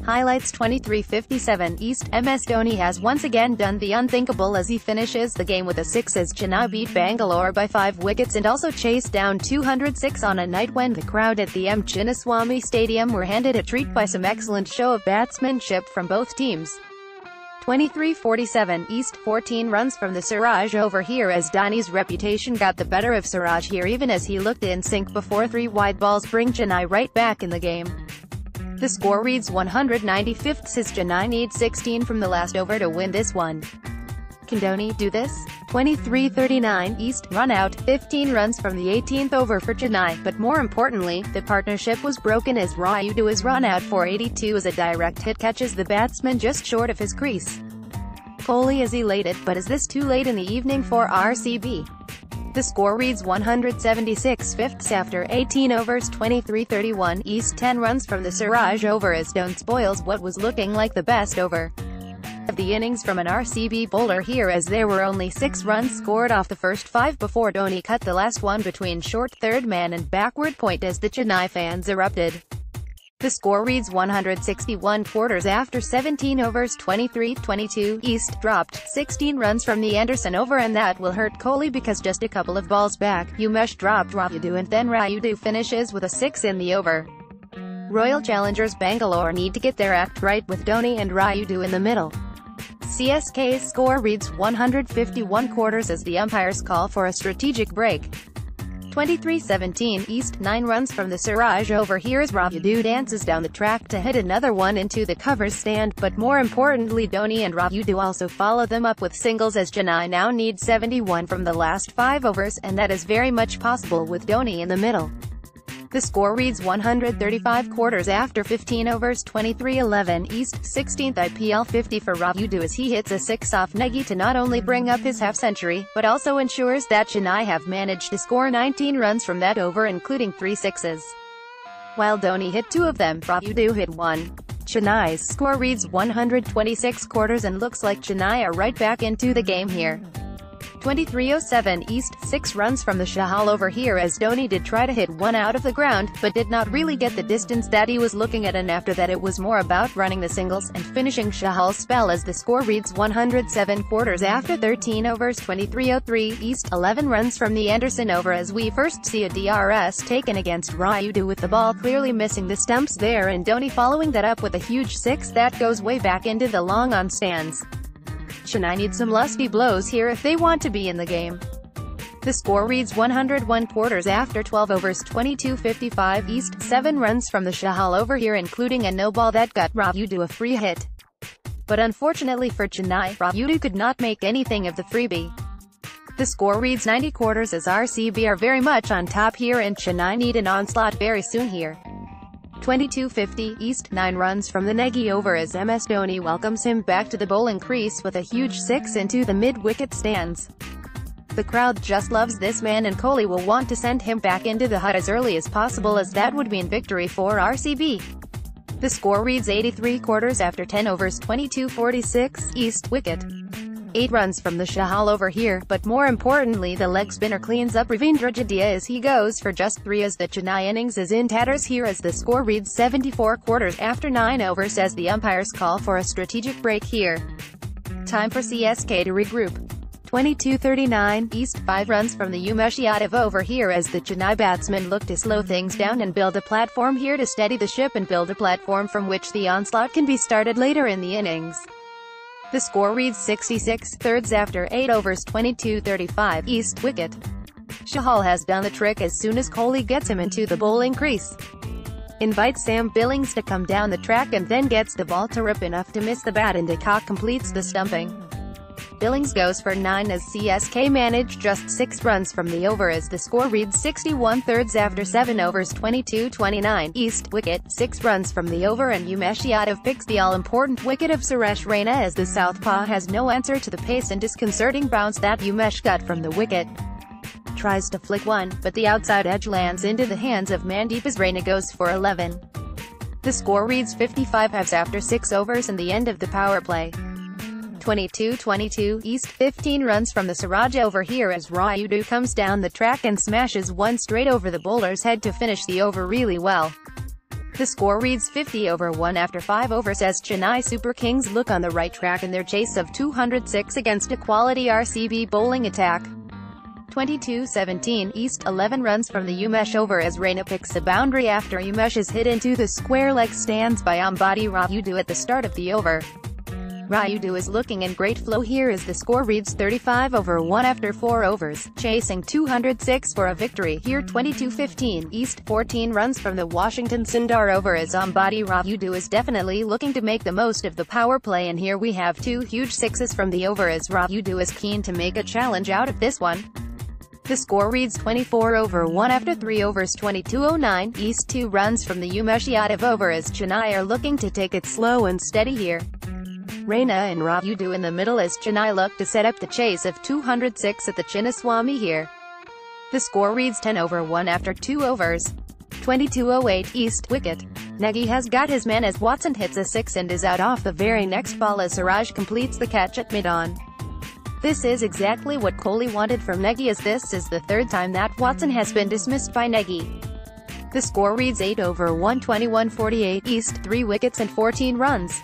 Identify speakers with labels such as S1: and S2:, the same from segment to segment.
S1: Highlights 23:57 East. MS Dhoni has once again done the unthinkable as he finishes the game with a 6 as Chennai beat Bangalore by 5 wickets and also chased down 206 on a night when the crowd at the M Chinnaswamy Stadium were handed a treat by some excellent show of batsmanship from both teams. 23:47 East. 14 runs from the Siraj over here as Dhoni's reputation got the better of Siraj here even as he looked in sync before 3 wide balls bring Chennai right back in the game. The score reads 195th as Chennai needs 16 from the last over to win this one. Can Dhoni do this? 23:39 East. Run out, 15 runs from the 18th over for Chennai, but more importantly, the partnership was broken as Rayudu is run out for 82 as a direct hit catches the batsman just short of his crease. Kohli is elated, but is this too late in the evening for RCB? The score reads 176 fifths after 18 overs. 23:31 East. 10 runs from the Siraj over as Dhoni spoils what was looking like the best over of the innings from an RCB bowler here as there were only 6 runs scored off the first 5 before Dhoni cut the last one between short third man and backward point as the Chennai fans erupted. The score reads 161 quarters after 17 overs. 23:22 East. Dropped 16 runs from the Anderson over and that will hurt Kohli because just a couple of balls back, Umesh dropped Rayudu and then Rayudu finishes with a 6 in the over. Royal challengers Bangalore need to get their act right with Dhoni and Rayudu in the middle. CSK's score reads 151 quarters as the umpires call for a strategic break. 23:17 East. 9 runs from the Siraj over here as Rayudu dances down the track to hit another one into the cover stand, but more importantly Dhoni and Rayudu also follow them up with singles as Chennai now need 71 from the last 5 overs, and that is very much possible with Dhoni in the middle. The score reads 135 quarters after 15 overs. 23:11 East. 16th IPL 50 for Rayudu as he hits a 6 off Negi to not only bring up his half-century, but also ensures that Chennai have managed to score 19 runs from that over including 3 sixes. While Dhoni hit 2 of them, Rayudu hit 1. Chennai's score reads 126 quarters and looks like Chennai are right back into the game here. 23:07 East. 6 runs from the Chahal over here as Dhoni did try to hit one out of the ground, but did not really get the distance that he was looking at, and after that it was more about running the singles and finishing Chahal's spell as the score reads 107 quarters after 13 overs. 23:03 East. 11 runs from the Anderson over as we first see a DRS taken against Rayudu with the ball clearly missing the stumps there and Dhoni following that up with a huge 6 that goes way back into the long on stands. Chennai need some lusty blows here if they want to be in the game. The score reads 101 quarters after 12 overs. 22:55 East. 7 runs from the Chahal over here including a no ball that got Rayudu a free hit. But unfortunately for Chennai, Rayudu could not make anything of the freebie. The score reads 90 quarters as RCB are very much on top here and Chennai need an onslaught very soon here. 22:50 East. 9 runs from the Negi over as MS Dhoni welcomes him back to the bowling crease with a huge 6 into the mid-wicket stands. The crowd just loves this man and Kohli will want to send him back into the hut as early as possible as that would mean victory for RCB. The score reads 83 quarters after 10 overs. 22:46 East. Wicket. 8 runs from the Chahal over here, but more importantly the leg spinner cleans up Ravindra Jadeja as he goes for just 3 as the Chennai innings is in tatters here as the score reads 74 quarters after 9 overs as the umpires call for a strategic break here. Time for CSK to regroup. 22:39 East. 5 runs from the Umesh over here as the Chennai batsmen look to slow things down and build a platform here to steady the ship and build a platform from which the onslaught can be started later in the innings. The score reads 66 thirds after 8 overs. 22:35 East. Wicket. Chahal has done the trick as soon as Kohli gets him into the bowling crease. Invites Sam Billings to come down the track and then gets the ball to rip enough to miss the bat and de Kock completes the stumping. Billings goes for 9 as CSK manage just 6 runs from the over as the score reads 61 thirds after 7 overs. 22:29 East. Wicket. 6 runs from the over and Umesh picks the all-important wicket of Suresh Raina as the southpaw has no answer to the pace and disconcerting bounce that Umesh got from the wicket. Tries to flick one, but the outside edge lands into the hands of Mandeep as Raina goes for 11. The score reads 55 halves after 6 overs and the end of the power play. 22:22 East. 15 runs from the Siraj over here as Rayudu comes down the track and smashes one straight over the bowler's head to finish the over really well. The score reads 50 over 1 after 5 overs as Chennai Super Kings look on the right track in their chase of 206 against a quality RCB bowling attack. 22-17 East, 11 runs from the Umesh over as Raina picks a boundary after Umesh is hit into the square leg stands by Ambati Rayudu at the start of the over. Rayudu is looking in great flow here as the score reads 35 over 1 after 4 overs, chasing 206 for a victory here. 22-15 East, 14 runs from the Washington Sundar over as Ambati Rayudu is definitely looking to make the most of the power play, and here we have 2 huge sixes from the over as Rayudu is keen to make a challenge out of this one. The score reads 24 over 1 after 3 overs. 22-09 East, 2 runs from the Umesh Yadav over as Chennai are looking to take it slow and steady here. Raina and Rayudu in the middle as Chennai look to set up the chase of 206 at the Chinnaswamy here. The score reads 10 over 1 after 2 overs. 22-08 East, wicket. Negi has got his man as Watson hits a 6 and is out off the very next ball as Siraj completes the catch at mid-on. This is exactly what Kohli wanted from Negi, as this is the 3rd time that Watson has been dismissed by Negi. The score reads 8 over 1. 21-48 East, 3 wickets and 14 runs.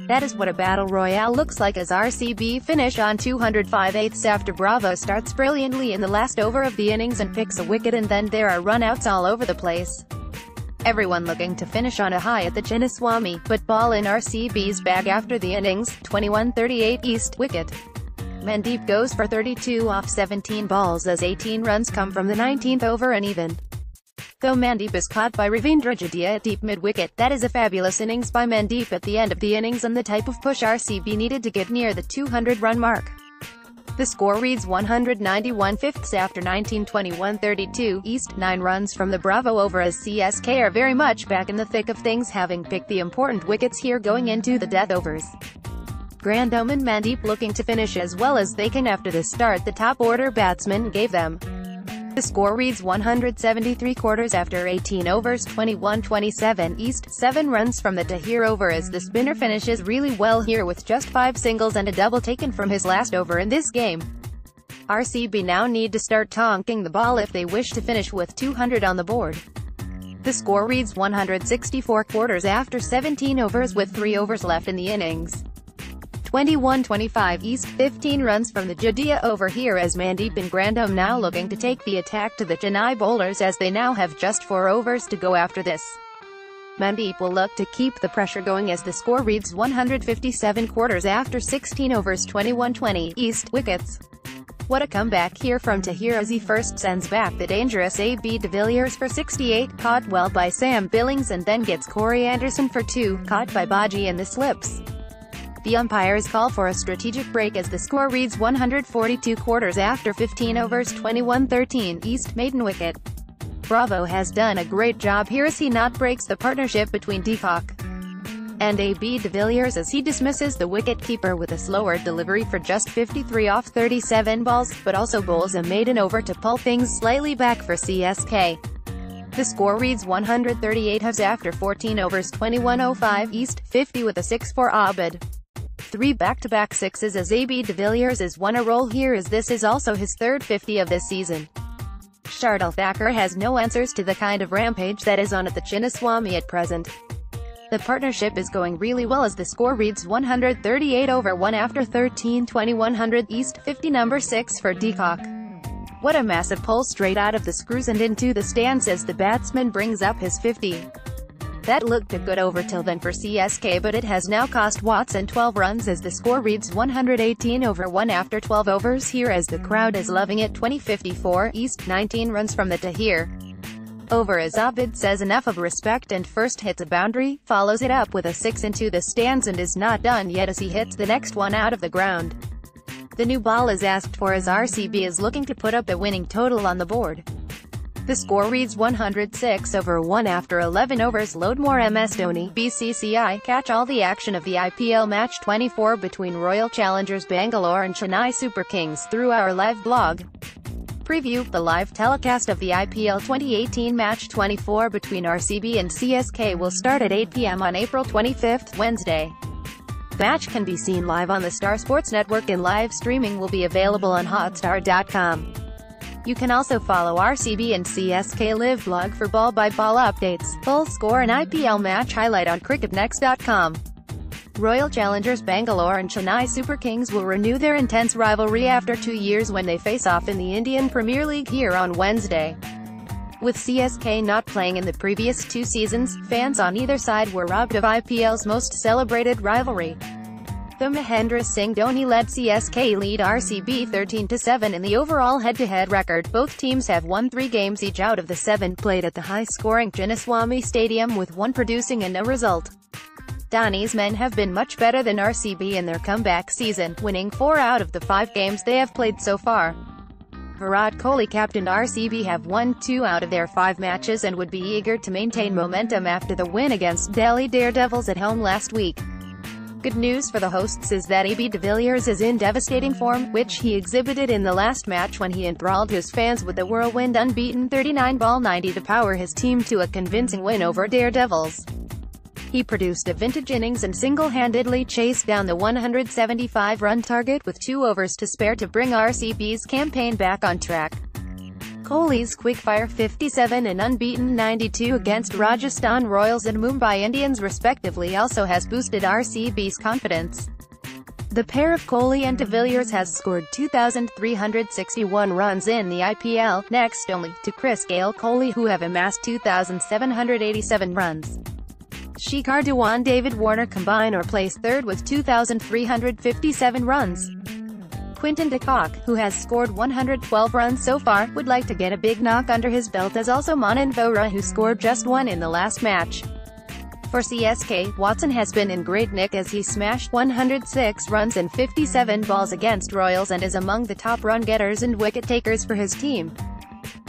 S1: That is what a battle royale looks like as RCB finish on 205/8 after Bravo starts brilliantly in the last over of the innings and picks a wicket, and then there are run-outs all over the place. Everyone looking to finish on a high at the Chinnaswamy, but ball in RCB's bag after the innings. 21-38 East, wicket. Mandeep goes for 32 off 17 balls as 18 runs come from the 19th over and even. Though Mandeep is caught by Ravindra Jadeja at deep mid-wicket, that is a fabulous innings by Mandeep at the end of the innings and the type of push RCB needed to get near the 200-run mark. The score reads 191/5 after 19. 21-32 East, 9 runs from the Bravo over as CSK are very much back in the thick of things, having picked the important wickets here going into the death overs. Grandom and Mandeep looking to finish as well as they can after the start the top-order batsman gave them. The score reads 173 after 18 overs. 21-27 East, 7 runs from the Tahir over as the spinner finishes really well here with just 5 singles and a double taken from his last over in this game. RCB now need to start tonking the ball if they wish to finish with 200 on the board. The score reads 164 after 17 overs with 3 overs left in the innings. 21-25 East, 15 runs from the Jadeja over here as Mandeep and Grandom now looking to take the attack to the Chennai bowlers as they now have just 4 overs to go after this. Mandeep will look to keep the pressure going as the score reads 157 after 16 overs. 21-20 East, wickets. What a comeback here from Tahir as he first sends back the dangerous AB de Villiers for 68, caught well by Sam Billings, and then gets Corey Anderson for 2, caught by Baji in the slips. The umpires call for a strategic break as the score reads 142 after 15 overs. 21-13 East, maiden wicket. Bravo has done a great job here as he not breaks the partnership between Deepak and AB de Villiers as he dismisses the wicket-keeper with a slower delivery for just 53 off 37 balls, but also bowls a maiden over to pull things slightly back for CSK. The score reads 138 after 14 overs. 21-05 East, 50 with a 6 for Abid. 3 back-to-back sixes as AB de Villiers is on a roll here as this is also his 3rd 50 of this season. Shardul Thakur has no answers to the kind of rampage that is on at the Chinnaswamy at present. The partnership is going really well as the score reads 138 over 1 after 13. 2100 East, 50 number 6 for Deepak. What a massive pull straight out of the screws and into the stands as the batsman brings up his 50. That looked a good over till then for CSK, but it has now cost Watson 12 runs as the score reads 118 over 1 after 12 overs here as the crowd is loving it. 20-54 East, 19 runs from the Tahir over as Abid says enough of respect and first hits a boundary, follows it up with a 6 into the stands and is not done yet as he hits the next one out of the ground. The new ball is asked for as RCB is looking to put up the winning total on the board. The score reads 106 over 1 after 11 overs. Load more MS Dhoni, BCCI. Catch all the action of the IPL Match 24 between Royal Challengers Bangalore and Chennai Super Kings through our live blog. Preview. The live telecast of the IPL 2018 Match 24 between RCB and CSK will start at 8 p.m. on April 25, Wednesday. The match can be seen live on the Star Sports Network and live streaming will be available on Hotstar.com. You can also follow RCB and CSK Live blog for ball-by-ball updates, full score and IPL match highlight on cricketnext.com. Royal challengers Bangalore and Chennai Super Kings will renew their intense rivalry after 2 years when they face off in the Indian Premier League here on Wednesday. With CSK not playing in the previous 2 seasons, fans on either side were robbed of IPL's most celebrated rivalry. The Mahendra Singh Dhoni-led CSK lead RCB 13-7 in the overall head-to-head record. Both teams have won 3 games each out of the 7 played at the high-scoring Chinnaswamy Stadium, with one producing and no result. Dhoni's men have been much better than RCB in their comeback season, winning 4 out of the 5 games they have played so far. Virat Kohli captained RCB have won 2 out of their 5 matches and would be eager to maintain momentum after the win against Delhi Daredevils at home last week. Good news for the hosts is that AB de Villiers is in devastating form, which he exhibited in the last match when he enthralled his fans with a whirlwind unbeaten 39-ball 90 to power his team to a convincing win over Daredevils. He produced a vintage innings and single-handedly chased down the 175-run target with 2 overs to spare to bring RCB's campaign back on track. Kohli's quick-fire 57 and unbeaten 92 against Rajasthan Royals and Mumbai Indians respectively also has boosted RCB's confidence. The pair of Kohli and de Villiers has scored 2,361 runs in the IPL, next only to Chris Gale Kohli, who have amassed 2,787 runs. Shikhar Dhawan David Warner combine or place third with 2,357 runs. Quinton de Kock, who has scored 112 runs so far, would like to get a big knock under his belt, as also Manan Vohra, who scored just 1 in the last match. For CSK, Watson has been in great nick as he smashed 106 runs in 57 balls against Royals and is among the top run-getters and wicket-takers for his team.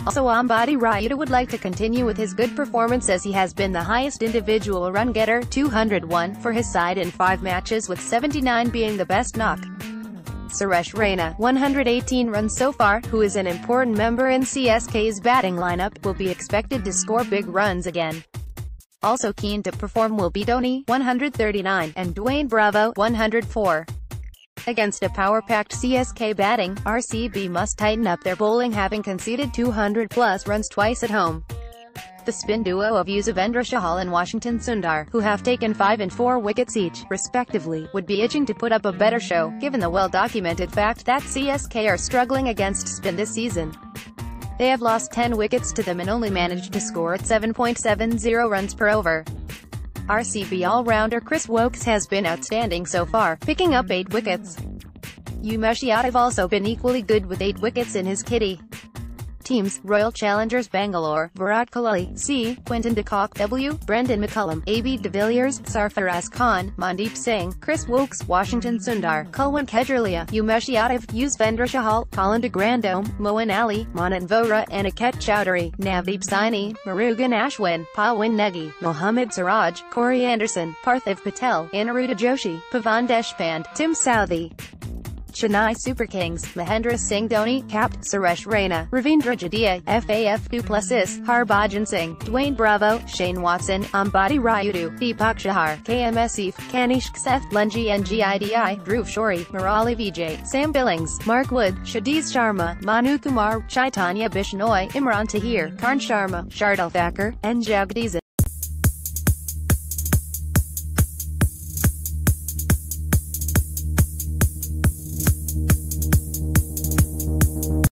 S1: Also Ambati Rayudu would like to continue with his good performance as he has been the highest individual run-getter, 201, for his side in 5 matches, with 79 being the best knock. Suresh Raina, 118 runs so far, who is an important member in CSK's batting lineup, will be expected to score big runs again. Also keen to perform will be Dhoni, 139, and Dwayne Bravo, 104. Against a power-packed CSK batting, RCB must tighten up their bowling, having conceded 200-plus runs twice at home. The spin duo of Yuzvendra Chahal and Washington Sundar, who have taken 5 and 4 wickets each, respectively, would be itching to put up a better show, given the well-documented fact that CSK are struggling against spin this season. They have lost 10 wickets to them and only managed to score at 7.70 runs per over. RCB all-rounder Chris Woakes has been outstanding so far, picking up 8 wickets. Umesh Yadav also been equally good with 8 wickets in his kitty. Teams: Royal challengers Bangalore, Virat Kohli, C, Quinton de Kock, W, Brendan McCullum, AB de Villiers, Sarfaraz Khan, Mandeep Singh, Chris Woakes, Washington Sundar, Kulwant Kedgerlia, Umesh Yadav, Yuzvendra Chahal, Colin de Grandome, Moeen Ali, Manan Vohra, Aniket Chowdhury, Navdeep Saini, Murugan Ashwin, Pawin Negi, Mohammad Siraj, Corey Anderson, Parthiv Patel, Aniruddha Joshi, Pavan Deshpande, Tim Southee. Chennai Super Kings, Mahendra Singh Dhoni, capt, Suresh Raina, Ravindra Jadeja, FAF du Plessis, Harbhajan Singh, Dwayne Bravo, Shane Watson, Ambati Rayudu, Deepak Chahar, KM Asif, Kanishk Seth, Lenji Ngidi, Dhruv Shori, Murali Vijay, Sam Billings, Mark Wood, Shadiz Sharma, Manu Kumar, Chaitanya Bishnoi, Imran Tahir, Karn Sharma, Shardul Thakur, and Jagdish.